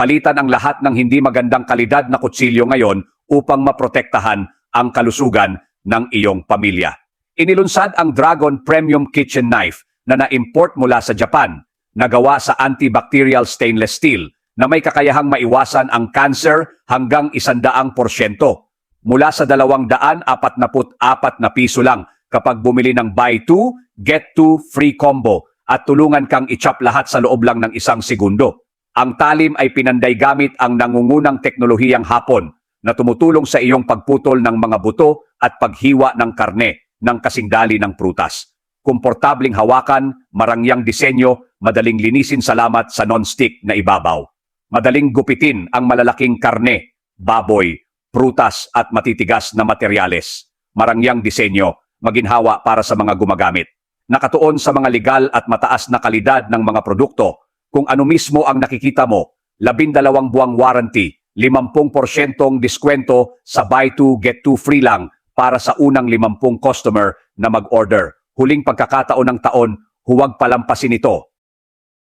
Palitan ang lahat ng hindi magandang kalidad na kutsilyo ngayon upang maprotektahan ang kalusugan ng iyong pamilya. Inilunsad ang Dragon Premium Kitchen Knife na na-import mula sa Japan, nagawa sa antibacterial stainless steel na may kakayahang maiwasan ang cancer hanggang 100%. Mula sa 244 na piso lang kapag bumili ng buy 2, get 2 free combo at tulungan kang i-chop lahat sa loob lang ng 1 segundo. Ang talim ay pinanday gamit ang nangungunang teknolohiyang Hapon na tumutulong sa iyong pagputol ng mga buto at paghiwa ng karne ng kasingdali ng prutas. Komportabling hawakan, marangyang disenyo, madaling linisin salamat sa non-stick na ibabaw. Madaling gupitin ang malalaking karne, baboy, prutas at matitigas na materyales. Marangyang disenyo, maginhawa para sa mga gumagamit. Nakatuon sa mga legal at mataas na kalidad ng mga produkto. Kung ano mismo ang nakikita mo, 12 buwang warranty, 50% diskwento sa buy 2 get 2 free lang para sa unang 50 customer na mag-order. Huling pagkakataon ng taon, huwag palampasin ito.